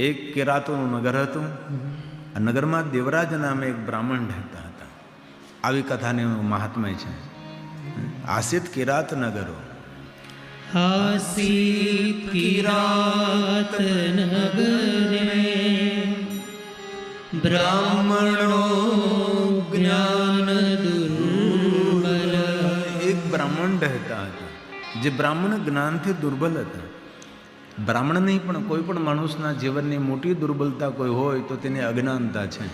એક કિરાતોનું નગર હતું. આ નગરમાં દેવરાજ નામે એક બ્રાહ્મણ રહેતા હતા. આવી કથાને મહાત્મય છે. આસિત કિરાત નગરો, આસિત કિરાત નગરે બ્રાહ્મણો જ્ઞાન દુર્બલ. એક બ્રાહ્મણ રહેતા હતા જે બ્રાહ્મણ જ્ઞાનથી દુર્બલ હતા. બ્રાહ્મણ નહીં પણ કોઈ પણ માણસના જીવનની મોટી દુર્બલતા કોઈ હોય તો તેની અજ્ઞાનતા છે.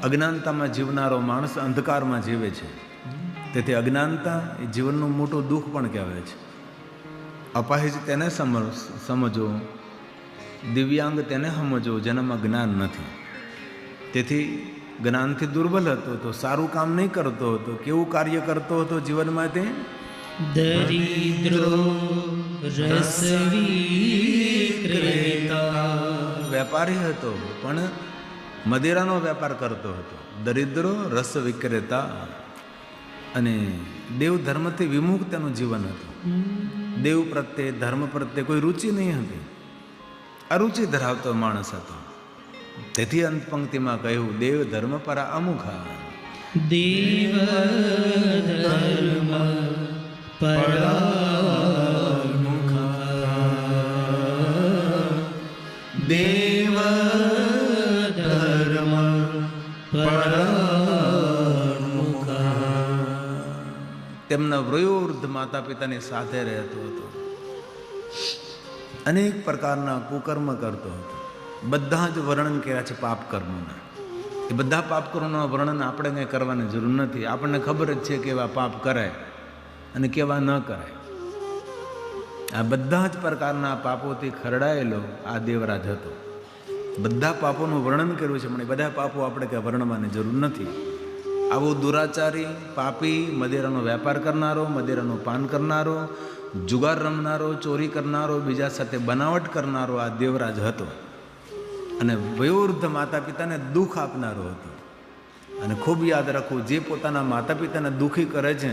અજ્ઞાનતામાં જીવનારો માણસ અંધકારમાં જીવે છે. તેથી અજ્ઞાનતા એ જીવનનું મોટું દુઃખ પણ કહેવાય છે. અપાહિજ તેને સમજો, દિવ્યાંગ તેને સમજો જેનામાં જ્ઞાન નથી. તેથી જ્ઞાનથી દુર્બલ હતો તો સારું કામ નહીં કરતો હતો. કેવું કાર્ય કરતો હતો જીવનમાં? તે દરિદ્રો રસ વિક્રેતા. વેપારી હતો પણ મદિરાનો વેપાર કરતો હતો. દરિદ્રો રસ વિક્રેતા. અને દેવ ધર્મથી વિમુખ તેનું જીવન હતું. દેવ પ્રત્યે, ધર્મ પ્રત્યે કોઈ રુચિ નહીં હતી. અરુચિ ધરાવતો માણસ હતો. તેથી અંત પંક્તિમાં કહ્યું, દેવ ધર્મ પરા અમુખા. દેવ ધર્મ પરામુખા. દેવ ધર્મ પરામુખા. તેમના વયોવૃદ્ધ માતા પિતાની સાથે રહેતો હતો. અનેક પ્રકારના કુકર્મ કરતો હતો. બધા જ વર્ણન કર્યા છે પાપ કર્મોના. એ બધા પાપ કર્મોના વર્ણન આપણે કંઈ કરવાની જરૂર નથી. આપણને ખબર જ છે કે એવા પાપ કરાય અને કેવા ન કરાય. આ બધા જ પ્રકારના પાપોથી ખરડાયેલો આ દેવરાજ હતો. બધા પાપોનું વર્ણન કર્યું છે પણ એ બધા પાપો આપણે કંઈ વર્ણવાની જરૂર નથી. આવો દુરાચારી, પાપી, મદિરાનો વેપાર કરનારો, મદિરાનું પાન કરનારો, જુગાર રમનારો, ચોરી કરનારો, બીજા સાથે બનાવટ કરનારો આ દેવરાજ હતો. અને વયોવૃદ્ધ માતા પિતાને દુઃખ આપનારો હતો. અને ખૂબ યાદ રાખવું, જે પોતાના માતા પિતાને દુઃખી કરે છે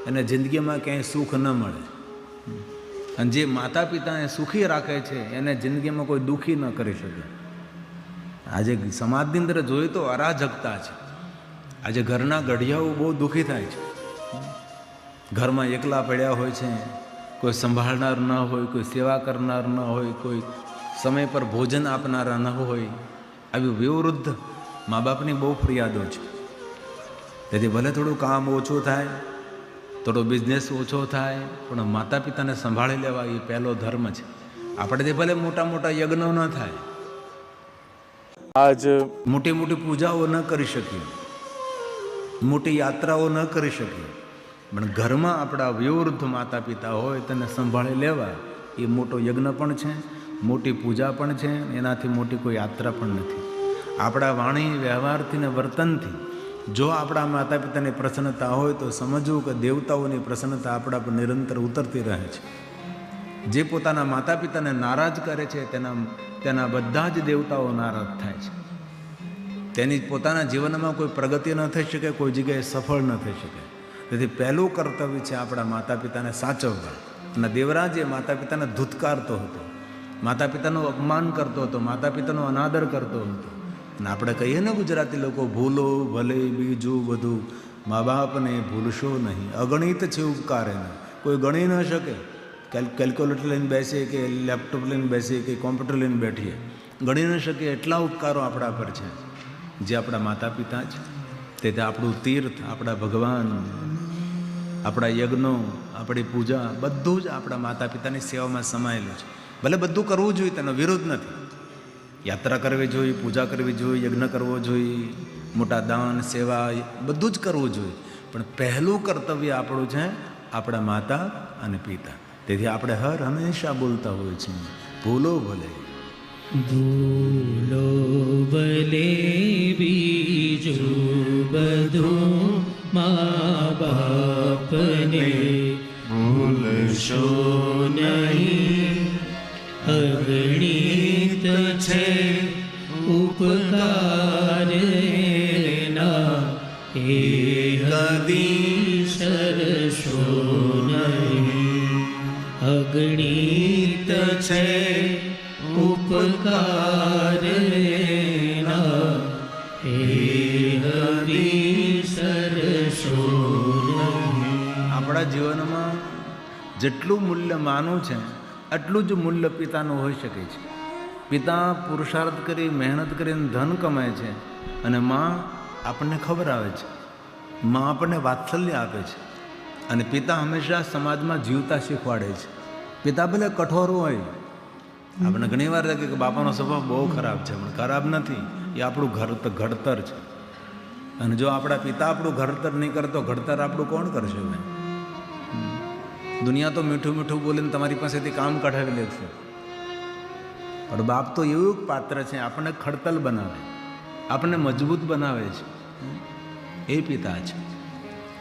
એને જિંદગીમાં ક્યાંય સુખ ન મળે. અને જે માતા પિતાને સુખી રાખે છે એને જિંદગીમાં કોઈ દુઃખી ન કરી શકે. આજે સમાજની અંદર જોઈએ તો અરાજકતા છે. આજે ઘરના ગઢિયાઓ બહુ દુઃખી થાય છે. ઘરમાં એકલા પડ્યા હોય છે, કોઈ સંભાળનાર ન હોય, કોઈ સેવા કરનાર ન હોય, કોઈ સમય પર ભોજન આપનારા ન હોય. આવી વયોવૃદ્ધ મા બાપની બહુ ફરિયાદો છે. તેથી ભલે થોડું કામ ઓછું થાય, થોડો બિઝનેસ ઓછો થાય, પણ માતા પિતાને સંભાળી લેવા એ પહેલો ધર્મ છે. આપણેથી ભલે મોટા મોટા યજ્ઞો ન થાય, આજ મોટી મોટી પૂજાઓ ન કરી શકીએ, મોટી યાત્રાઓ ન કરી શકીએ, પણ ઘરમાં આપણા વયોવૃદ્ધ માતા પિતા હોય તેને સંભાળી લેવા એ મોટો યજ્ઞ પણ છે, મોટી પૂજા પણ છે. એનાથી મોટી કોઈ યાત્રા પણ નથી. આપણા વાણી, વ્યવહારથી ને વર્તનથી જો આપણા માતા પિતાની પ્રસન્નતા હોય તો સમજવું કે દેવતાઓની પ્રસન્નતા આપણા પર નિરંતર ઉતરતી રહે છે. જે પોતાના માતા પિતાને નારાજ કરે છે તેના બધા જ દેવતાઓ નારાજ થાય છે. તેની પોતાના જીવનમાં કોઈ પ્રગતિ ન થઈ શકે, કોઈ જગ્યાએ સફળ ન થઈ શકે. તેથી પહેલું કર્તવ્ય છે આપણા માતા પિતાને સાચવવા. અને દેવરાજ એ માતા પિતાને ધૂતકારતો હતો, માતા પિતાનું અપમાન કરતો હતો, માતા પિતાનો અનાદર કરતો હતો. અને આપણે કહીએ ને ગુજરાતી લોકો, ભૂલો ભલે બીજું બધું, મા બાપને ભૂલશો નહીં, અગણિત છે ઉપકાર એને, કોઈ ગણી ન શકે. કેલ્ક્યુલેટર લઈને બેસીએ કે લેપટોપ લઈને બેસીએ કે કોમ્પ્યુટર લઈને બેઠીએ, ગણી ન શકીએ એટલા ઉપકારો આપણા પર છે જે આપણા માતા પિતા છે. તેથી આપણું તીર્થ, આપણા ભગવાન, આપણા યજ્ઞો, આપણી પૂજા બધું જ આપણા માતા પિતાની સેવામાં સમાયેલું છે. ભલે બધું કરવું જોઈએ, તેનો વિરોધ નથી. યાત્રા કરવી જોઈએ, પૂજા કરવી જોઈએ, યજ્ઞ કરવો જોઈએ, મોટા દાન, સેવા બધું જ કરવું જોઈએ. પણ પહેલું કર્તવ્ય આપણું છે આપણા માતા અને પિતા. તેથી આપણે હંમેશા બોલતા હોઈએ છીએ, ભૂલો ભલે ભૂલો ભલે બીજું બધું, મા બાપને ભૂલશો નહીં. અગણિત છે ઉપકાર એના, એ કદી સરશો નહીં. અગણિત છે ઉપકાર લેના હે હરિ સરસો નહીં. આપણા જીવનમાં જેટલું મૂલ્ય માનું છે એટલું જ મૂલ્ય પિતાનું હોઈ શકે છે. પિતા પુરુષાર્થ કરી મહેનત કરીને ધન કમાય છે અને માં આપણને ખબર આવે છે, માં આપણને વાત્સલ્ય આપે છે. અને પિતા હંમેશા સમાજમાં જીવતા શીખવાડે છે. પિતા ભલે કઠોર હોય, આપણે ઘણી વાર લાગે કે બાપાનો સ્વભાવ બહુ ખરાબ છે, પણ ખરાબ નથી, એ આપણું ઘડતર છે. અને જો આપણા પિતા આપણું ઘડતર નહીં કરતો, ઘડતર આપણું કોણ કરશે ભાઈ? દુનિયા તો મીઠું મીઠું બોલીને તમારી પાસેથી કામ કઢાવી લેશે, પણ બાપ તો એવું પાત્ર છે, આપણને ખડતલ બનાવે, આપણને મજબૂત બનાવે છે. એ પિતા છે.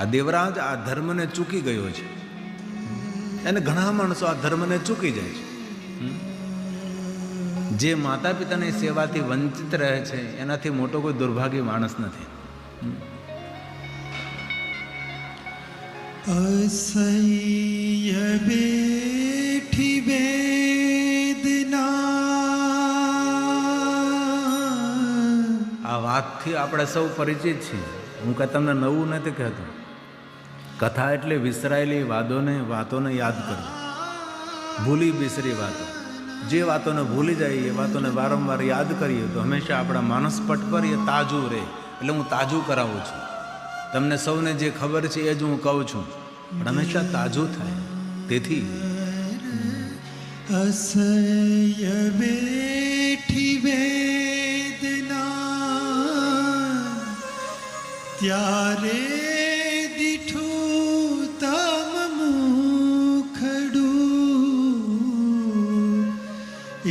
આ દેવરાજ આ ધર્મને ચૂકી ગયો છે, અને ઘણા માણસો આ ધર્મને ચૂકી જાય છે. જે માતા પિતાની સેવાથી વંચિત રહે છે એનાથી મોટો કોઈ દુર્ભાગ્ય માણસ નથી. असह्य बेठी वेदना. આ વાતથી આપણે સૌ પરિચિત છીએ. હું કાંઈ તમને નવું નથી કહેતો. કથા એટલે વિસરાયેલી વાતોને યાદ કરવી, ભૂલી બિસરી વાતો. જે વાતોને ભૂલી જાય એ વાતોને વારંવાર યાદ કરીએ તો હંમેશા આપણા માનસપટ પર એ તાજું રહે. એટલે હું તાજું કરાવું છું. તમને સૌને જે ખબર છે એ જ હું કહું છું, પણ હંમેશા તાજું થાય. તેથી असह्य बेठी वेदना ત્યારે દીઠું તમ મુખડું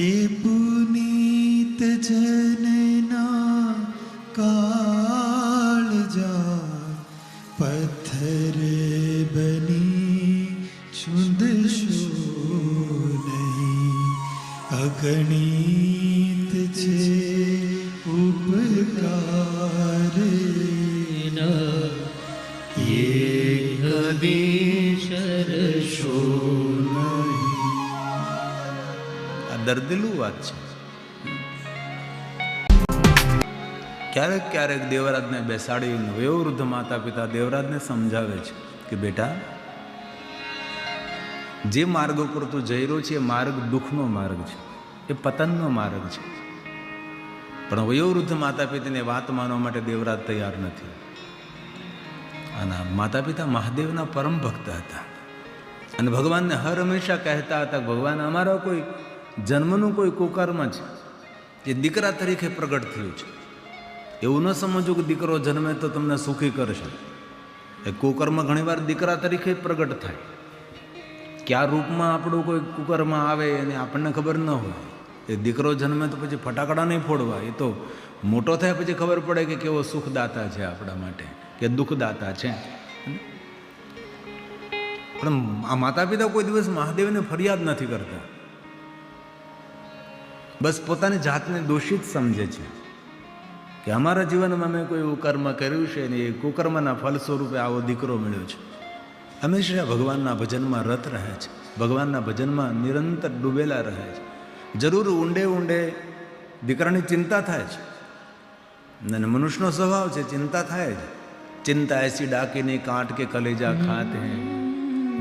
એ પુનીત જનના કાળજા પથ્થર બની છુંદશો નહીં. અગણિત છે ઉપકાર આ દર્દીલું વાત છે. ક્યારેક ક્યારેક દેવરાજને બેસાડીને વયોવૃદ્ધ માતા પિતા દેવરાજને સમજાવે છે કે બેટા, જે માર્ગ ઉપર તું જઈ રહ્યો છે એ માર્ગ દુઃખનો માર્ગ છે, એ પતનનો માર્ગ છે. પણ વયોવૃદ્ધ માતા પિતાની વાત માનવા માટે દેવરાજ તૈયાર નથી. અને માતા પિતા મહાદેવના પરમ ભક્ત હતા અને ભગવાનને હર હંમેશા કહેતા હતા, ભગવાન અમારા કોઈ જન્મનું કોઈ કુકર્મ છે, એ દીકરા તરીકે પ્રગટ થયું છે. એવું ન સમજવું કે દીકરો જન્મે તો તમને સુખી કરશે. એ કુકર્મ ઘણીવાર દીકરા તરીકે પ્રગટ થાય. કયા રૂપમાં આપણું કોઈ કુકર્મ આવે અને આપણને ખબર ન હોય. એ દીકરો જન્મે તો પછી ફટાકડા નહીં ફોડવા, એ તો મોટો થાય પછી ખબર પડે કે કેવો સુખદાતા છે આપણા માટે, કે દુઃખદાતા છે. પણ આ માતા પિતા કોઈ દિવસ મહાદેવને ફરિયાદ નથી કરતા, બસ પોતાની જાતને દોષિત સમજે છે કે અમારા જીવનમાં મેં કોઈ એવું કર્મ કર્યું છે ને એ કુકર્મના ફલ સ્વરૂપે આવો દીકરો મળ્યો છે. હંમેશા ભગવાનના ભજનમાં રત રહે છે, ભગવાનના ભજનમાં નિરંતર ડૂબેલા રહે છે. જરૂર ઊંડે ઊંડે દીકરાની ચિંતા થાય છે, અને મનુષ્યનો સ્વભાવ છે, ચિંતા થાય છે. ચિંતા એસી ડાકીની કાંટ કે કલેજા ખાતે હે.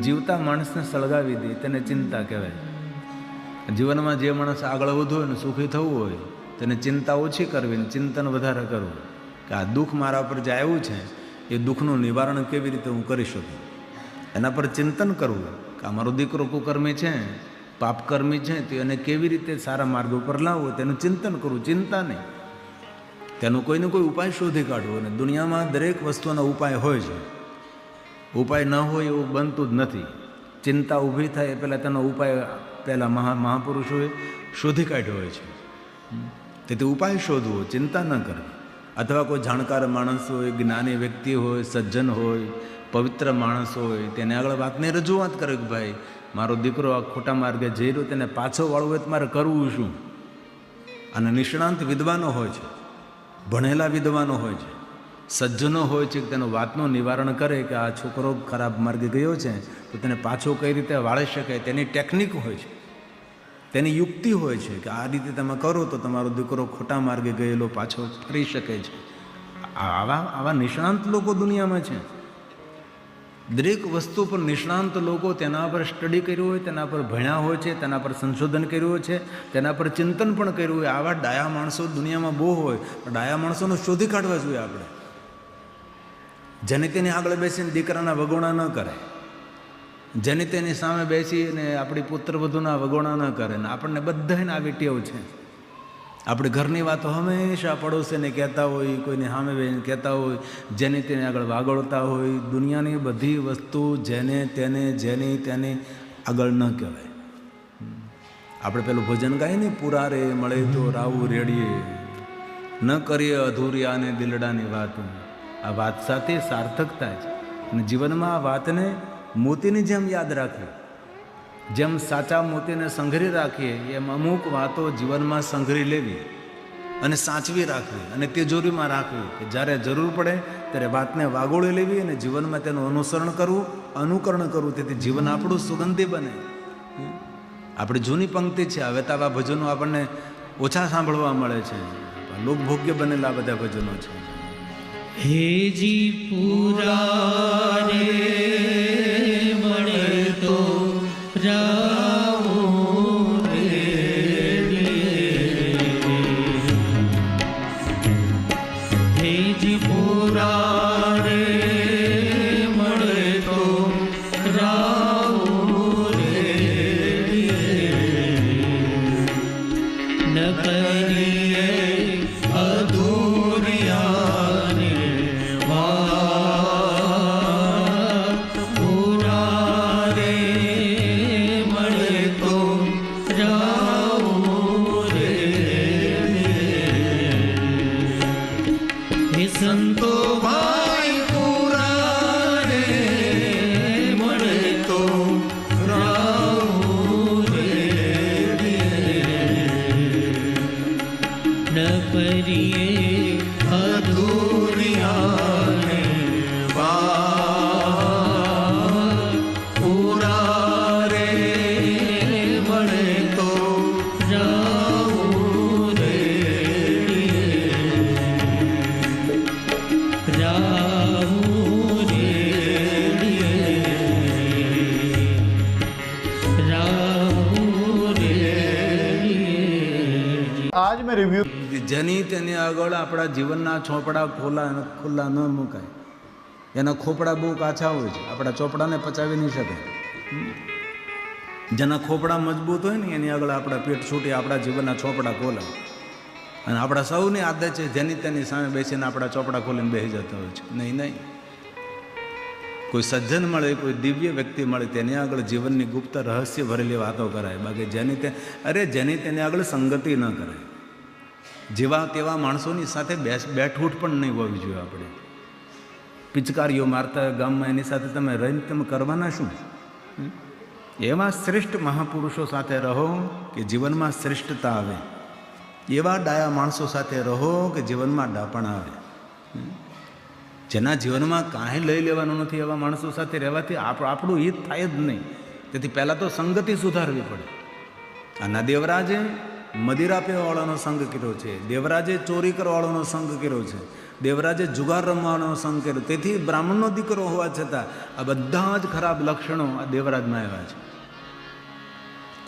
જીવતા માણસને સળગાવી દે તેને ચિંતા કહેવાય. જીવનમાં જે માણસ આગળ વધવું હોય ને સુખી થવું હોય તેને ચિંતા ઓછી કરવી ને ચિંતન વધારે કરવું કે આ દુઃખ મારા પર જે આવ્યું છે એ દુઃખનું નિવારણ કેવી રીતે હું કરી શકું. એના પર ચિંતન કરવું કે આ મારો દીકરો કુકર્મી છે, પાપકર્મી છે, તો એને કેવી રીતે સારા માર્ગ ઉપર લાવવો તેનું ચિંતન કરવું, ચિંતા નહીં. તેનો કોઈને કોઈ ઉપાય શોધી કાઢવો. અને દુનિયામાં દરેક વસ્તુનો ઉપાય હોય છે, ઉપાય ન હોય એવું બનતું જ નથી. ચિંતા ઊભી થાય એ પહેલાં તેનો ઉપાય પહેલાં મહાપુરુષોએ શોધી કાઢ્યો હોય છે. તેથી ઉપાય શોધવો, ચિંતા ન કરવી. અથવા કોઈ જાણકાર માણસ હોય, જ્ઞાની વ્યક્તિ હોય, સજ્જન હોય, પવિત્ર માણસ હોય, તેને આગળ વાતની રજૂઆત કરે કે ભાઈ મારો દીકરો આ ખોટા માર્ગે જઈ રહ્યો, તેને પાછો વાળવો હોય તો મારે કરવું શું. અને નિષ્ણાંત વિદ્વાનો હોય છે, ભણેલા વિદ્વાનો હોય છે, સજ્જનો હોય છે કે તેનું વાતનું નિવારણ કરે કે આ છોકરો ખરાબ માર્ગે ગયો છે તો તેને પાછો કઈ રીતે વાળી શકાય તેની ટેકનિક હોય છે. તેની યુક્તિ હોય છે કે આ રીતે તમે કરો તો તમારો દીકરો ખોટા માર્ગે ગયેલો પાછો ફરી શકે છે. આવા નિષ્ણાંત લોકો દુનિયામાં છે. દરેક વસ્તુ પર નિષ્ણાંત લોકો તેના પર સ્ટડી કર્યું હોય, તેના પર ભણ્યા હોય છે, તેના પર સંશોધન કર્યું હોય છે, તેના પર ચિંતન પણ કર્યું હોય. આવા ડાયા માણસો દુનિયામાં બહુ હોય. ડાયા માણસોને શોધી કાઢવા જોઈએ આપણે. જેને તેની આગળ બેસીને દીકરાના વગોણા ન કરે, જેને તેની સામે બેસીને આપણી પુત્રવધૂના વગોણા ન કરે. ને આપણને બધાને આવી ટેવ છે. આપણે ઘરની વાતો હંમેશા પડોશીને કહેતા હોય, કોઈને સામે બેસીને કહેતા હોય, જેને તેને આગળ વાગોળતા હોય. દુનિયાની બધી વસ્તુ જેને તેને આગળ ન કહેવાય. આપણે પેલું ભજન ગાય ને, પૂરા રે મળે તો રાવું રેડીએ, ન કરીએ અધૂરી આને દિલડાની વાત. આ વાત સાથે સાર્થકતા છે. અને જીવનમાં આ વાતને મોતીની જેમ યાદ રાખવી. જેમ સાચા મોતીને સંઘરી રાખીએ, એમ અમુક વાતો જીવનમાં સંઘરી લેવી અને સાચવી રાખવી અને તિજોરીમાં રાખવી, કે જ્યારે જરૂર પડે ત્યારે વાતને વાગોળી લેવી અને જીવનમાં તેનું અનુસરણ કરવું, અનુકરણ કરવું. તેથી જીવન આપણું સુગંધી બને. આપણી જૂની પંક્તિ છે. હવે તો આવા ભજનો આપણને ઓછા સાંભળવા મળે છે. લોકભોગ્ય બનેલા બધા ભજનો છે. હેજી પૂરા રે મળે તો રાવું રેડીએ, હેજી પૂરા રે મળે તો રાવું રેડીએ, ન કરીએ અધૂરિયાને વાત. પૂરા રે મળે તો રાવું રેડીએ, હે સંતો ભાઈ પૂરા રે મળે તો રાવું રેડીએ, ન કરીએ અધૂરિયાને વાત. પૂરા રે મળે તો રાવું રેડીએ, રાવું રેડીએ, રાવું રેડીએ. आज मैं रिव्यू જેની તેની આગળ આપણા જીવનના ચોપડા ખુલ્લા ન મુકાય. એના ખોપડા બહુ કાચા હોય છે, આપણા ચોપડાને પચાવી નહીં શકે. જેના ખોપડા મજબૂત હોય ને એની આગળ આપણા પેટ છૂટી આપણા જીવનના ચોપડા ખોલાય. અને આપણા સૌની આદત છે જેની તેની સામે બેસીને આપણા ચોપડા ખોલીને બેસી જતા હોય છે. નહીં, કોઈ સજ્જન મળે, કોઈ દિવ્ય વ્યક્તિ મળે, તેની આગળ જીવનની ગુપ્ત રહસ્ય ભરેલી વાતો કરાય. બાકી જેની તેની આગળ સંગતિ ન કરાય. જેવા તેવા માણસોની સાથે બેઠૂઠ પણ નહીં હોવી જોઈએ. આપણે પિચકારીઓ મારતા ગામમાં એની સાથે તમે રહીને તમે કરવાના શું? એવા શ્રેષ્ઠ મહાપુરુષો સાથે રહો કે જીવનમાં શ્રેષ્ઠતા આવે. એવા ડાયા માણસો સાથે રહો કે જીવનમાં ડાપણ આવે. જેના જીવનમાં કાંઈ લઈ લેવાનું નથી એવા માણસો સાથે રહેવાથી આપણું હિત થાય જ નહીં. તેથી પહેલાં તો સંગતિ સુધારવી પડે. આના દેવરાજે મદિરા પીવાવાળાનો સંગ કર્યો છે, દેવરાજે ચોરી કરવાવાળાનો સંગ કર્યો છે, દેવરાજે જુગાર રમવાનો સંગ કર્યો. તેથી બ્રાહ્મણનો દીકરો હોવા છતાં આ બધા જ ખરાબ લક્ષણો આ દેવરાજમાં આવ્યા છે.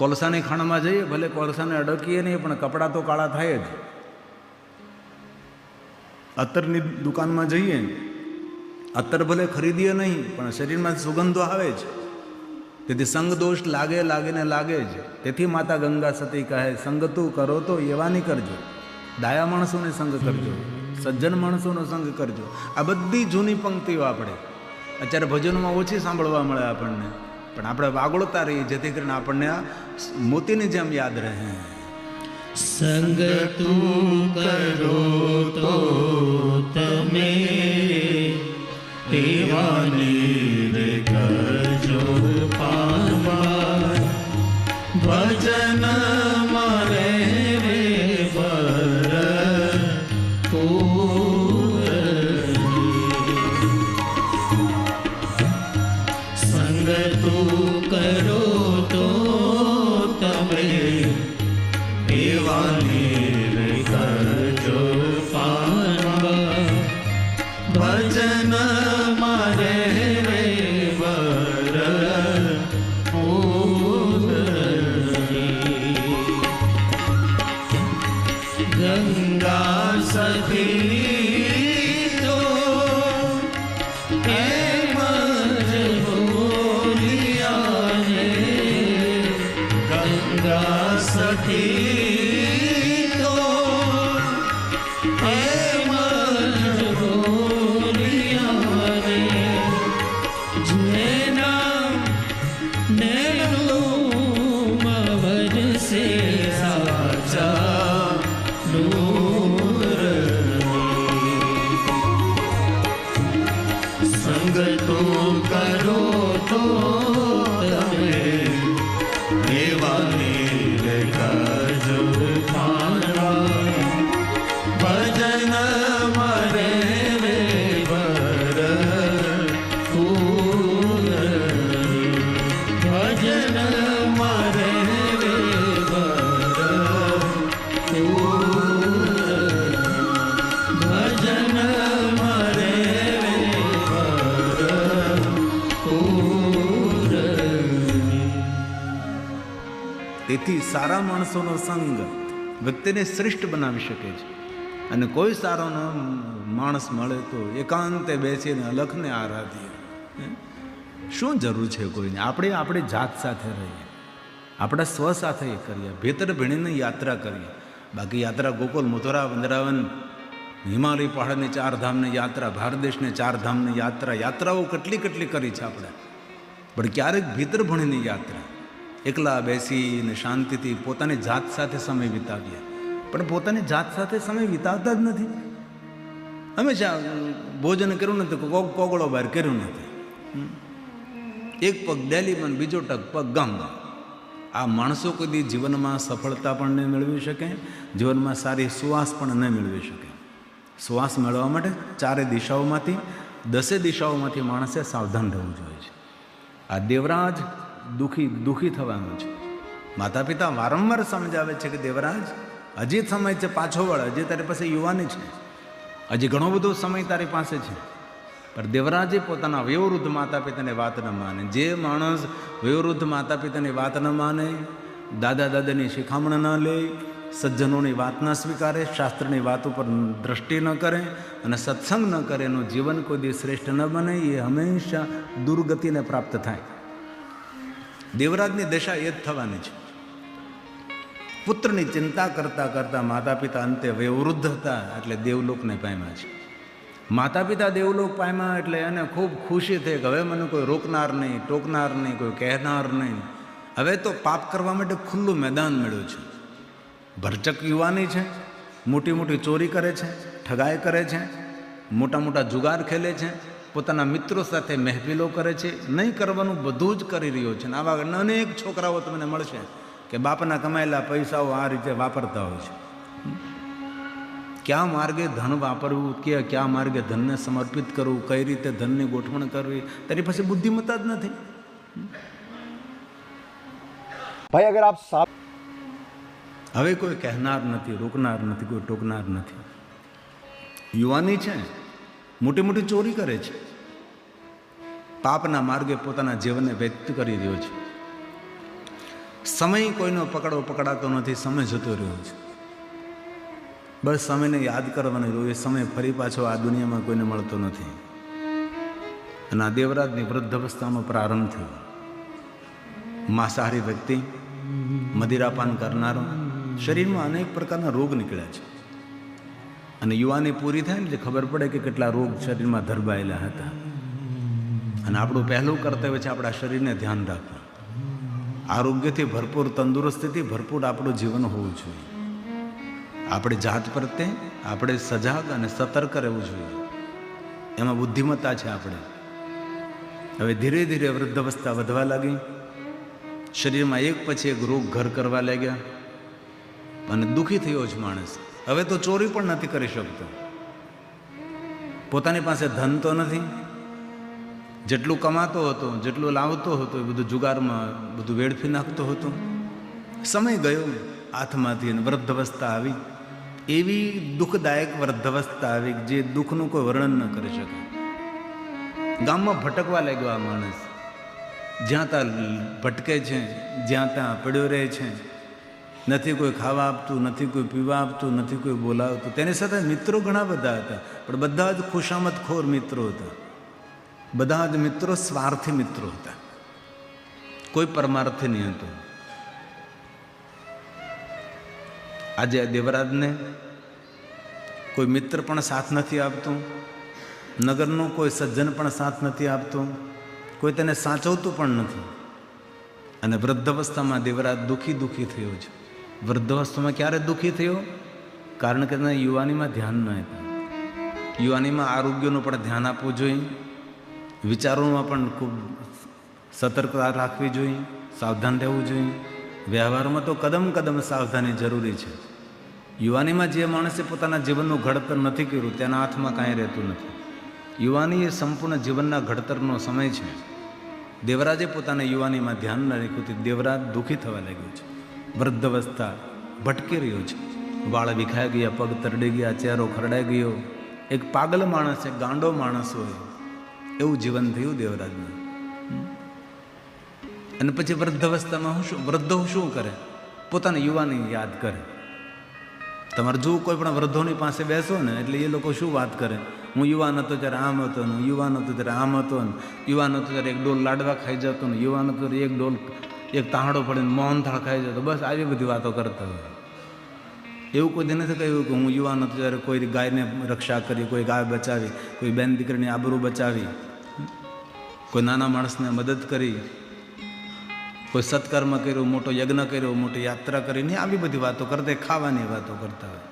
કોલસાની ખાણમાં જઈએ, ભલે કોલસાને અડકીએ નહીં પણ કપડાં તો કાળા થાય જ. અત્તરની દુકાનમાં જઈએ, અત્તર ભલે ખરીદીએ નહીં પણ શરીરમાં સુગંધો આવે જ. તેથી સંગ દોષ લાગે જ. તેથી માતા ગંગા સતી કહે, સંગ તું કરો તો એવાની કરજો. ડાયા માણસોને સંગ કરજો, સજ્જન માણસોનો સંગ કરજો. આ બધી જૂની પંક્તિઓ આપણે અત્યારે ભજનોમાં ઓછી સાંભળવા મળે આપણને, પણ આપણે વાગોળતા રહીએ જેથી કરીને આપણને આ મોતીની જેમ યાદ રહે. સંગ તું કરો તો તમે એવાની કરજો પામા. ભજન મારે રે બર સંગ તું કરો તો તમે દેવાની રે કરજો પાનવા ભજન મારે રે વર ગંગા સખી તો એમ જ બોલિયા રે ગંગા સખી તો એમ જ બોલિયા રે જેના નેલું વરસે સાચા સંગ તો કરો તો તમે દેવાની રે કરજો પાનવા ભજન મારે રે વર ભજન મારે રે વર ભજન મારે તેથી સારા માણસોનો સંગ વ્યક્તિને શ્રેષ્ઠ બનાવી શકે છે. અને કોઈ સારો માણસ મળે તો એકાંતે બેસીને અલખને આરાધીએ. શું જરૂર છે કોઈને? આપણે આપણી જાત સાથે રહીએ, આપણા સ્વ સાથે કરીએ, ભીતર ભીણીને યાત્રા કરીએ. બાકી યાત્રા ગોકુલ, મથુરા, વૃંદાવન, હિમાલય પહાડની 4 ધામની યાત્રા, ભારત દેશની 4 ધામની યાત્રાઓ કેટલી કરી છે આપણે. પણ ક્યારેક ભીતર ભણીની યાત્રા, એકલા બેસીને શાંતિથી પોતાની જાત સાથે સમય વિતાવીએ. પણ પોતાની જાત સાથે સમય વિતાવતા જ નથી. હંમેશા ભોજન કર્યું નથી, કોગળો બહાર કર્યું નથી, એક પગ ડેલીમાં, બીજો પગ ગામમાં. આ માણસો કોઈ દી જીવનમાં સફળતા પણ નહીં મેળવી શકે, જીવનમાં સારી સુવાસ પણ ન મેળવી શકે. શ્વાસ મેળવવા માટે 4 દિશાઓમાંથી 10 દિશાઓમાંથી માણસે સાવધાન રહેવું જોઈએ છે. આ દેવરાજ દુઃખી થવાનું છે. માતા પિતા વારંવાર સમજાવે છે કે દેવરાજ, હજી સમય છે, પાછો વળ, હજી તારી પાસે યુવાની છે, હજી ઘણો બધો સમય તારી પાસે છે. પણ દેવરાજે પોતાના વયોવૃદ્ધ માતા પિતાની વાત ન માને. જે માણસ વયોવૃદ્ધ માતા પિતાની વાત ન માને, દાદા દાદાની શિખામણ ન લે, સજ્જનોની વાત ન સ્વીકારે, શાસ્ત્રની વાત ઉપર દ્રષ્ટિ ન કરે અને સત્સંગ ન કરે, એનું જીવન કોઈ દિવસ શ્રેષ્ઠ ન બને. એ હંમેશા દુર્ગતિને પ્રાપ્ત થાય. દેવરાજની દશા એ જ થવાની છે. પુત્રની ચિંતા કરતા માતા પિતા અંતે વયોવૃદ્ધ હતા એટલે દેવલોકને પામ્યા છે. માતા પિતા દેવલોક પામ્યા એટલે એને ખૂબ ખુશી થઈ કે હવે મને કોઈ રોકનાર નહીં, ટોકનાર નહીં, કોઈ કહેનાર નહીં. હવે તો પાપ કરવા માટે ખુલ્લું મેદાન મળ્યું છે. ભરચક યુવાની છે, મોટી ચોરી કરે છે, ઠગાઈ કરે છે, મોટા જુગાર ખેલે છે, પોતાના મિત્રો સાથે મહેફિલો કરે છે, નહીં કરવાનું બધું જ કરી રહ્યો છે. આવા અનેક છોકરાઓ તમને મળશે કે બાપના કમાયેલા પૈસાઓ આ રીતે વાપરતા હોય છે. ક્યાં માર્ગે ધન વાપરવું, ક્યાં માર્ગે ધનને સમર્પિત કરવું, કઈ રીતે ધનની ગોઠવણ કરવી, તારી પાસે બુદ્ધિમત્તા જ નથી. ભાઈ અગર આપ હવે કોઈ કહેનાર નથી, રોકનાર નથી, કોઈ ટોકનાર નથી. યુવાની છે, મોટી ચોરી કરે છે, પાપના માર્ગે પોતાના જીવનને વ્યક્ત કરી રહ્યો છે. સમય કોઈનો પકડાતો નથી, સમય જતો રહ્યો છે. બસ સમયને યાદ કરવાનો રહ્યો. એ સમય ફરી પાછો આ દુનિયામાં કોઈને મળતો નથી. અને આ દેવરાજની વૃદ્ધાવસ્થાનો પ્રારંભ થયો. માંસાહારી વ્યક્તિ, મદિરાપાન કરનારો, શરીરમાં અનેક પ્રકારના રોગ નીકળ્યા છે. અને યુવાની પૂરી થાય ને એટલે ખબર પડે કે કેટલા રોગ શરીરમાં ધરબાયેલા હતા. અને આપણું પહેલું કર્તવ્ય છે આપણા શરીરને ધ્યાન રાખવું. આરોગ્યથી ભરપૂર, તંદુરસ્તીથી ભરપૂર આપણું જીવન હોવું જોઈએ. આપણે જાત પ્રત્યે આપણે સજાગ અને સતર્ક રહેવું જોઈએ. એમાં બુદ્ધિમત્તા છે આપણે. હવે ધીરે ધીરે વૃદ્ધાવસ્થા વધવા લાગી. શરીરમાં એક પછી એક રોગ ઘર કરવા લાગ્યા અને દુઃખી થયો છે માણસ. હવે તો ચોરી પણ નથી કરી શકતો. પોતાની પાસે ધન તો નથી. જેટલું કમાતો હતો, જેટલું લાવતો હતો એ બધું જુગારમાં બધું વેડફી નાખતો હતો. સમય ગયો, હાથમાંથી અને વૃદ્ધાવસ્થા આવી. એવી દુઃખદાયક વૃદ્ધાવસ્થા આવી જે દુઃખનું કોઈ વર્ણન ન કરી શકે. ગામમાં ભટકવા લાગ્યો આ માણસ. જ્યાં ત્યાં ભટકે છે, જ્યાં ત્યાં પડ્યો રહે છે. નથી કોઈ ખાવા આપતું, નથી કોઈ પીવા આપતું, નથી કોઈ બોલાવતું. તેની સાથે મિત્રો ઘણા બધા હતા, પણ બધા જ ખુશામતખોર મિત્રો હતા. બધા જ મિત્રો સ્વાર્થી મિત્રો હતા, કોઈ પરમાર્થી નહીં હતો. આજે આ દેવરાજને કોઈ મિત્ર પણ સાથ નથી આપતું, નગરનો કોઈ સજ્જન પણ સાથ નથી આપતું, કોઈ તેને સાચવતું પણ નથી. અને વૃદ્ધાવસ્થામાં દેવરાજ દુઃખી થયો છે. વૃદ્ધાવસ્થામાં ક્યારે દુઃખી થયો? કારણ કે તેને યુવાનીમાં ધ્યાન ન આપ્યું. યુવાનીમાં આરોગ્યનું પણ ધ્યાન આપવું જોઈએ, વિચારોમાં પણ ખૂબ સતર્કતા રાખવી જોઈએ, સાવધાન રહેવું જોઈએ. વ્યવહારમાં તો કદમ સાવધાની જરૂરી છે. યુવાનીમાં જે માણસે પોતાના જીવનનું ઘડતર નથી કર્યું તેના હાથમાં કાંઈ રહેતું નથી. યુવાની એ સંપૂર્ણ જીવનના ઘડતરનો સમય છે. દેવરાજે પોતાના યુવાનીમાં ધ્યાન ન રાખ્યું તે દેવરાજ દુઃખી થવા લાગ્યો છે. વૃદ્ધાવસ્થા ભટકી રહ્યો છે. વાળ વિખાઈ ગયા, પગ તરડી ગયા, ચહેરો ખરડાઈ ગયો. એક પાગલ માણસ, એક ગાંડો માણસ હોય એવું જીવન થયું દેવરાજનું. અને પછી વૃદ્ધાવસ્થામાં વૃદ્ધો શું કરે? પોતાની યુવાની યાદ કરે. તમારે જો કોઈ પણ વૃદ્ધોની પાસે બેસો ને એટલે એ લોકો શું વાત કરે? હું યુવાન હતો ત્યારે આમ હતો ને, યુવાન હતો ત્યારે આમ હતો ને, યુવાન હતો ત્યારે એક ડોલ લાડવા ખાઈ જતો ને, યુવાન હતો ત્યારે એક તાંડો પડીને મોહનથાળ ખાઈ જતો. બસ આવી બધી વાતો કરતા હોય. એવું કોઈ નથી કહ્યું કે હું યુવાન હતો ત્યારે કોઈ ગાયને રક્ષા કરી, કોઈ ગાય બચાવી, કોઈ બેન દીકરીની આબરૂ બચાવી, કોઈ નાના માણસને મદદ કરી, કોઈ સત્કર્મ કર્યો, મોટો યજ્ઞ કર્યો, મોટી યાત્રા કરીને આવી બધી વાતો કરતા, ખાવાની વાતો કરતા હોય.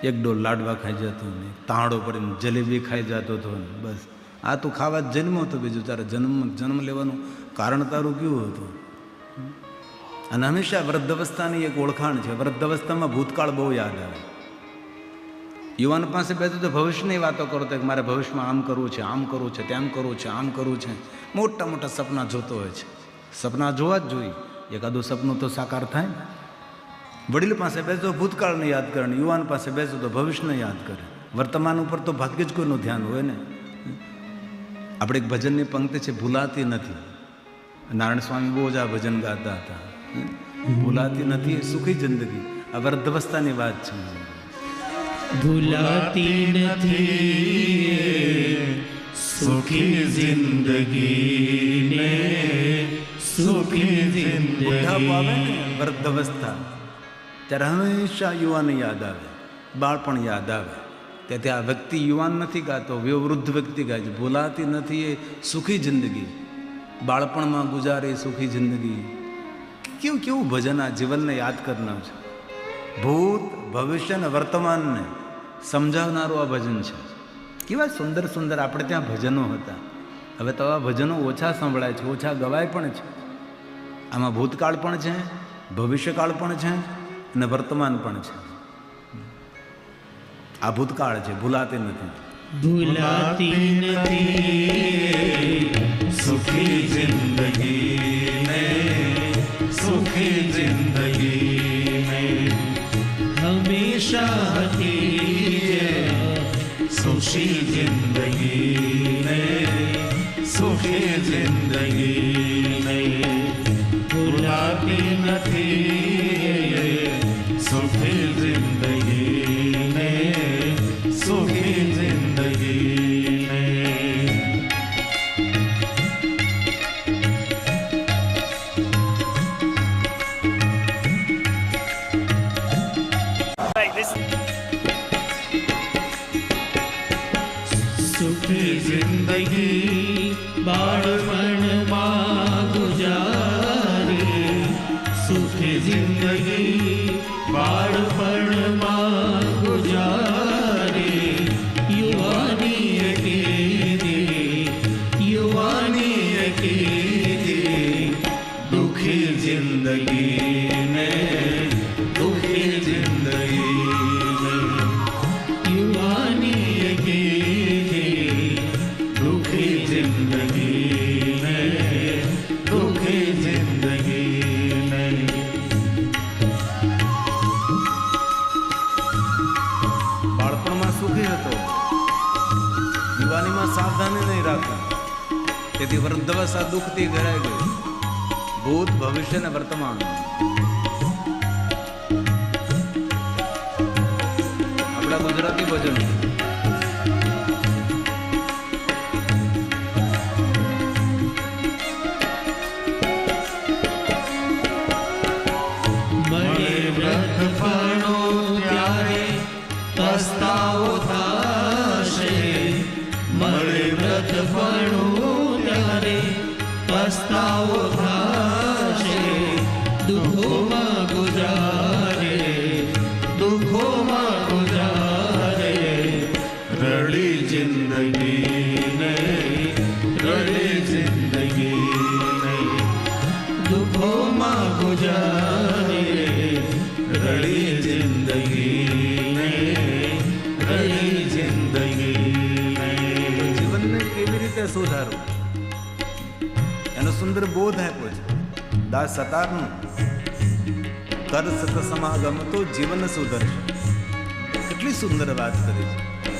એક ડોલ લાડવા ખાઈ જતો ને, તાંડો પડીને જલેબી ખાઈ જતો હતો ને. બસ આ તું ખાવા જ જન્મ હતો, બીજું તારે જન્મ લેવાનું કારણ તારું કેવું હતું? અને હંમેશા વૃદ્ધાવસ્થાની એક ઓળખાણ છે. વૃદ્ધાવસ્થામાં ભૂતકાળ બહુ યાદ આવે. યુવાન પાસે બેઠો તો ભવિષ્યની વાતો કરો તો મારે ભવિષ્યમાં આમ કરવું છે, આમ કરવું છે, તેમ કરવું છે, આમ કરવું છે. મોટા મોટા સપના જોતો હોય છે. સપના જોવા જ જોઈએ, એકાદું સપનું તો સાકાર થાય. વડીલ પાસે બેસો ભૂતકાળને યાદ કરે, યુવાન પાસે બેસો તો ભવિષ્યને યાદ કરે. વર્તમાન ઉપર તો ભાગ્યે જ કોઈનું ધ્યાન હોય ને. આપણે એક ભજનની પંક્તિ છે, ભૂલાતી નથી. નારાયણ સ્વામી બહુ જ આ ભજન ગાતા હતા. ભૂલાતી નથી એ સુખી જિંદગી. આ વૃદ્ધાવસ્થાની વાત છે. ભૂલાતી નથી સુખી જિંદગી ને, સુખી જિંદગી. બુઢાપો આવે ને વૃદ્ધાવસ્થા, ત્યારે હંમેશા યુવાન યાદ આવે, બાળપણ યાદ આવે. તેથી આ વ્યક્તિ યુવાન નથી ગાતો, વૃદ્ધ વ્યક્તિ ગાય છે. ભૂલાતી નથી એ સુખી જિંદગી, બાળપણમાં ગુજારે સુખી જિંદગી. કેવું ભજન આ જીવનને યાદ કરનાર છે. ભૂત, ભવિષ્ય અને વર્તમાનને સમજાવનારું આ ભજન છે. કેવા સુંદર સુંદર આપણે ત્યાં ભજનો હતા. હવે તો આ ભજનો ઓછા સંભળાય છે, ઓછા ગવાય પણ છે. આમાં ભૂતકાળ પણ છે, ભવિષ્યકાળ પણ છે અને વર્તમાન પણ છે. આ ભૂતકાળ છે, ભૂલાતી નથી. ભૂલાતી નથી સુખી જિંદગી ને, સુખી જિંદગી ને. હંમેશા હતી સુખી જિંદગી ને, સુખી જિંદગી ને. ભૂલાતી નથી સુખી જિંદગી ને, સુખી જિંદગી ને. સુખી જિંદગી બાળપણમાં ગુજારી, સુખી જિંદગી બાળપણમાં ગુજારી. યુવાની કીધી, યુવાની કીધી દુખી જિંદગી ને, દુખી જિંદગી ને. યુવાની કીધી દુખી જિંદગી ને, દુખી જિંદગી ને. તેથી વૃદ્ધવસ્થા દુઃખથી ઘેરાઈ ગયું, ભૂત ભવિષ્ય ને વર્તમાન. આપણા ગુજરાતી ભજન મળે વ્રતફળો ત્યારે પસ્તાવો થશે, મળે વ્રતફળો ત્યારે પસ્તાવો થશે. દુઃખોમાં ગુજારે, દુઃખોમાં ગુજારે, રડી જિંદગી નહીં, રડી જિંદગી નહીં. દુઃખોમાં ગુજારે, રડી જિંદગી નહીં, રડી જિંદગી નહીં. જીવનને કેવી રીતે સુધારવું એનો સુંદર બોધ આપ્યો છે દાસ સતારનું. કર સત સમાગમ તો જીવન સુધરશે. કેટલી સુંદર વાત કરી છે.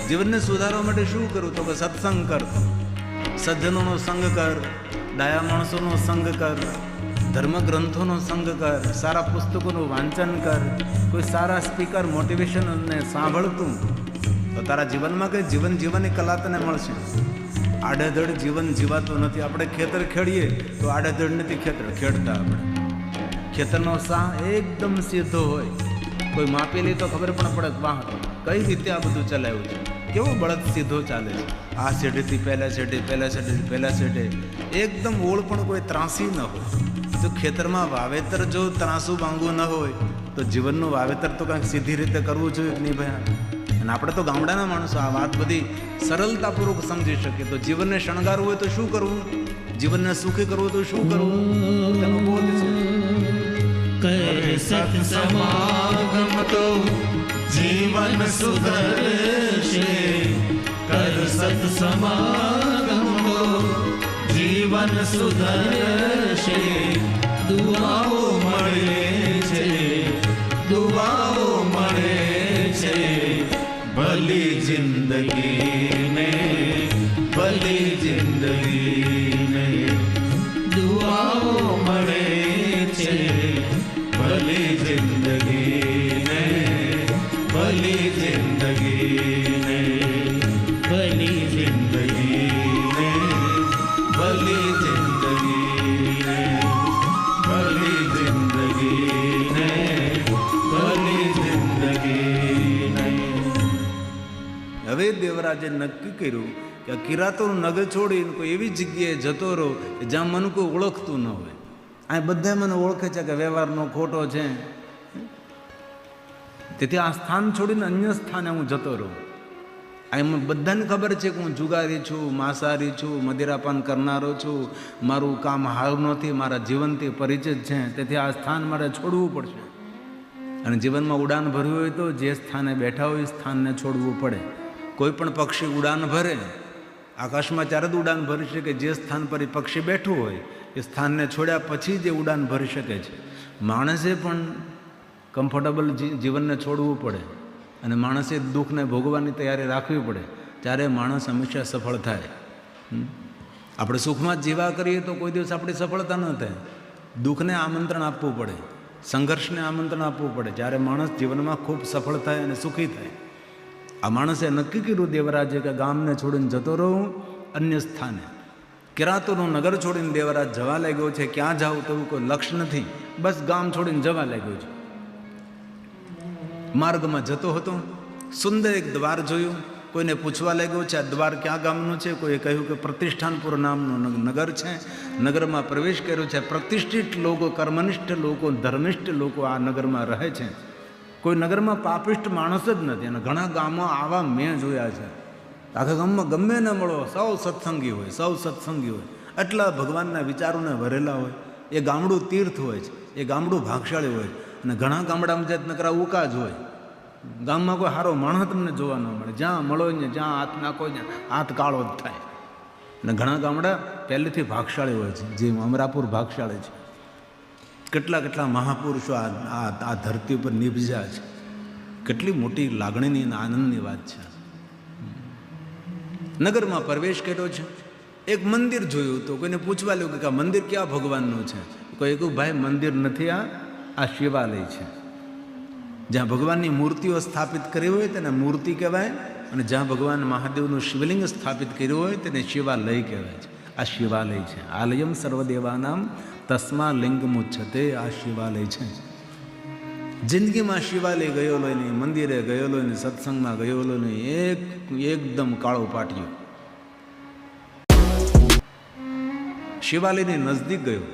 જીવનને સુધારવા માટે શું કરું તો કે સત્સંગ કર, સજ્જનોનો સંગ કર, ડાયા માણસોનો સંગ કર, ધર્મ ગ્રંથોનો સંગ કર, સારા પુસ્તકોનું વાંચન કર, કોઈ સારા સ્પીકર મોટિવેશનને સાંભળતું તો તારા જીવનમાં કંઈ જીવન જીવવાની કલા તને મળશે. આડેધડ જીવન જીવાતું નથી. આપણે ખેતર ખેડીએ તો આડેધડ નથી ખેતર ખેડતા. આપણે ખેતરનો સાહ એકદમ સીધો હોય, કોઈ માપી લે તો ખબર પણ પડે વાહ કઈ રીતે આ બધું ચલાવ્યું છે, કેવો બળદ સીધો ચાલે છે. આ શેઢેથી પહેલા શેઢે, પહેલા શેઢેથી પહેલા શેઢે, એકદમ ઓળ પણ કોઈ ત્રાસી ન હોય. તો ખેતરમાં વાવેતર જો ત્રાસું બાંગવું ન હોય તો જીવનનું વાવેતર તો કાંઈક સીધી રીતે કરવું જોઈએ કે નહીં ભાઈ. અને આપણે તો ગામડાના માણસો આ વાત બધી સરળતાપૂર્વક સમજી શકીએ. તો જીવનને શણગારવું હોય તો શું કરવું, જીવનને સુખી કરવું તો શું કરવું, તેનો બોધ છે. કર સત સમાગમ તો જીવન સુધરશે, કર સત સમાગમ તો જીવન સુધરશે. દુઆઓ મળે છે, દુઆઓ મળે છે, ભલી જિંદગી ને, ભલી જિંદગી ને. દુઆઓ મળે છે, ભલી જિંદગી ને, ભલી જિંદગી ને, ભલી જિંદગી ને, ભલી જિંદગી ને, ભલી જિંદગી ને, ભલી જિંદગી ને. હવે દેવરાજે નક્કી કર્યું કે કિરાતોનું નગર છોડીને કોઈ એવી જગ્યાએ જતો રહો કે જ્યાં મને કોઈ ઓળખતું ન હોય. આ બધા મને ઓળખે છે કે વ્યવહારનો ખોટો છે, તેથી આ સ્થાન છોડીને અન્ય સ્થાને હું જતો રહું. એમ બધાને ખબર છે કે હું જુગારી છું, માંસાહારી છું, મદિરાપાન કરનારો છું, મારું કામ હારું નથી, મારા જીવનથી પરિચિત છે, તેથી આ સ્થાન મારે છોડવું પડશે. અને જીવનમાં ઉડાન ભરવી હોય તો જે સ્થાને બેઠા હોય એ સ્થાનને છોડવું પડે. કોઈ પણ પક્ષી ઉડાન ભરે, આકાશમાં ત્યારે જ ઉડાન ભરી શકે જે સ્થાન પર એ પક્ષી બેઠું હોય એ સ્થાનને છોડ્યા પછી જ એ ઉડાન ભરી શકે છે. માણસે પણ કમ્ફર્ટેબલ જીવનને છોડવું પડે અને માણસે દુઃખને ભોગવવાની તૈયારી રાખવી પડે, ત્યારે માણસ હંમેશા સફળ થાય. આપણે સુખમાં જ જીવા કરીએ તો કોઈ દિવસ આપણી સફળતા ન થાય. દુઃખને આમંત્રણ આપવું પડે, સંઘર્ષને આમંત્રણ આપવું પડે, જ્યારે માણસ જીવનમાં ખૂબ સફળ થાય અને સુખી થાય. આ માણસે નક્કી કર્યું દેવરાજે કે ગામને છોડીને જતો રહું અન્ય સ્થાને. કિરાતોનું નગર છોડીને દેવરાજ જવા લાગ્યો છે. ક્યાં જાવું તેવું કોઈ લક્ષ્ય નથી, બસ ગામ છોડીને જવા લાગ્યો છે. માર્ગમાં જતો હતો, સુંદર એક દ્વાર જોયું, કોઈને પૂછવા લાગ્યો છે આ દ્વાર ક્યાં ગામનું છે. કોઈએ કહ્યું કે પ્રતિષ્ઠાનપુર નામનું નગર છે. નગરમાં પ્રવેશ કર્યો છે. પ્રતિષ્ઠિત લોકો, કર્મનિષ્ઠ લોકો, ધર્મિષ્ઠ લોકો આ નગરમાં રહે છે. કોઈ નગરમાં પાપિષ્ઠ માણસ જ નથી. અને ઘણા ગામો આવા મેં જોયા છે. આખા ગામમાં ગમે ન મળો સૌ સત્સંગી હોય, સૌ સત્સંગી હોય, એટલા ભગવાનના વિચારોને ભરેલા હોય. એ ગામડું તીર્થ હોય છે, એ ગામડું ભાગશાળી હોય. અને ઘણા ગામડામાં જે નકરા ઉકા જ હોય. ગામમાં કોઈ સારો માણસ તમને જોવા ન મળે. જ્યાં મળો ને જ્યાં હાથ નાખો ને હાથ કાળો જ થાય. અને ઘણા ગામડા પહેલેથી ભાગશાળી હોય છે, જેમ અમરાપુર ભાગશાળી છે. કેટલા કેટલા મહાપુરુષો આ ધરતી ઉપર નિભજ્યા છે. કેટલી મોટી લાગણીની અને આનંદની વાત છે. નગરમાં પ્રવેશ કર્યો છે. એક મંદિર જોયું તો કોઈને પૂછવા લાગ્યું કે આ મંદિર ક્યાં ભગવાનનું છે? કોઈ કહ્યું ભાઈ મંદિર નથી, આ શિવાલય છે. જ્યાં ભગવાનની મૂર્તિઓ સ્થાપિત કરી હોય તેને મૂર્તિ કહેવાય, અને જ્યાં ભગવાન મહાદેવનું શિવલિંગ સ્થાપિત કર્યું હોય તેને શિવાલય કહેવાય છે. આ શિવાલય છે. આલયમ સર્વદેવાનામ તસ્મા લિંગમુચ્છતે. આ શિવાલય છે. જિંદગીમાં શિવાલય ગયેલો નહીં, મંદિરે ગયેલો નહીં, સત્સંગમાં ગયેલો નહીં, એકદમ કાળો પાટિયો. શિવાલયની નજદીક ગયો.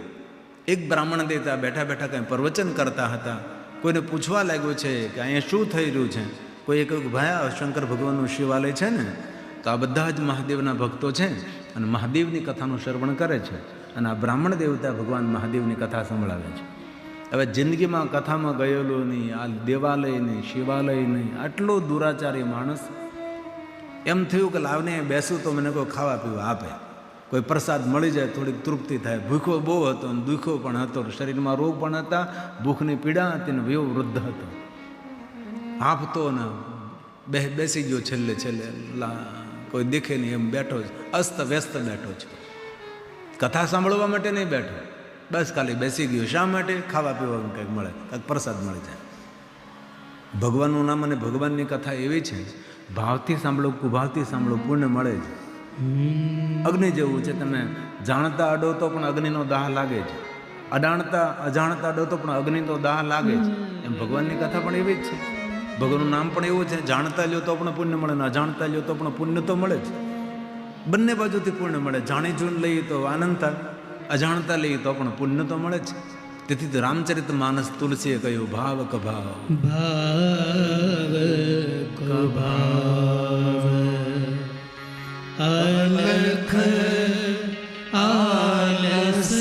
એક બ્રાહ્મણ દેતા બેઠા બેઠા કંઈ પ્રવચન કરતા હતા. કોઈને પૂછવા લાગ્યું છે કે અહીંયા શું થઈ રહ્યું છે? કોઈએ કહ્યું ભાઈ આ શંકર ભગવાનનું શિવાલય છે ને, તો આ બધા જ મહાદેવના ભક્તો છે અને મહાદેવની કથાનું શ્રવણ કરે છે, અને આ બ્રાહ્મણ દેવતા ભગવાન મહાદેવની કથા સંભળાવે છે. હવે જિંદગીમાં કથામાં ગયેલો નહીં, આ દેવાલય નહીં, શિવાલય નહીં, આટલો દુરાચારી માણસ. એમ થયું કે લાવને બેસું તો મને કોઈ ખાવા પીવા આપે, કોઈ પ્રસાદ મળી જાય, થોડીક તૃપ્તિ થાય. ભૂખો બહુ હતો અને દુઃખો પણ હતો, શરીરમાં રોગ પણ હતા, ભૂખની પીડા હતી ને વયો વૃદ્ધ હતો. આપતો ને બેસી ગયો છેલ્લે કોઈ દેખે નહીં એમ બેઠો છે, અસ્ત વ્યસ્ત બેઠો છે. કથા સાંભળવા માટે નહીં બેઠો, બસ ખાલી બેસી ગયો. શા માટે? ખાવા પીવાનું કંઈક મળે, કંઈક પ્રસાદ મળી જાય. ભગવાનનું નામ અને ભગવાનની કથા એવી છે, ભાવથી સાંભળો કુભાવથી સાંભળો પુણ્ય મળે છે. અગ્નિ જેવું છે, તમે જાણતા અડો તો પણ અગ્નિનો દાહ લાગે છે, અજાણતા અડો તો પણ અગ્નિનો દાહ લાગે છે. એમ ભગવાનની કથા પણ એવી જ છે. ભગવાનનું નામ પણ એવું છે, જાણતા લ્યો તો પણ પુણ્ય મળે, ને અજાણતા લ્યો તો પણ પુણ્ય તો મળે જ. બંને બાજુથી પુણ્ય મળે. જાણી જોઈને લઈએ તો આનંદ થાય, અજાણતા લઈએ તો પણ પુણ્ય તો મળે જ. તેથી તો રામચરિત માનસ તુલસીએ કહ્યું ભાવ કભાવ, ભાવ કભાવ અલખ આલસ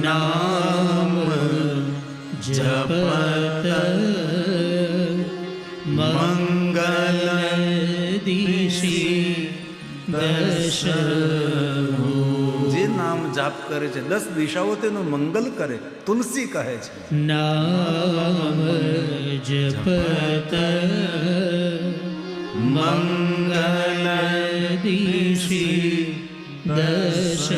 નામ જપત મંગલ દિશી દશ. જે નામ જાપ કરે છે 10 દિશાઓ તેનું મંગલ કરે, તુલસી કહે છે. નામ જપત મંગલ દિશી દશ.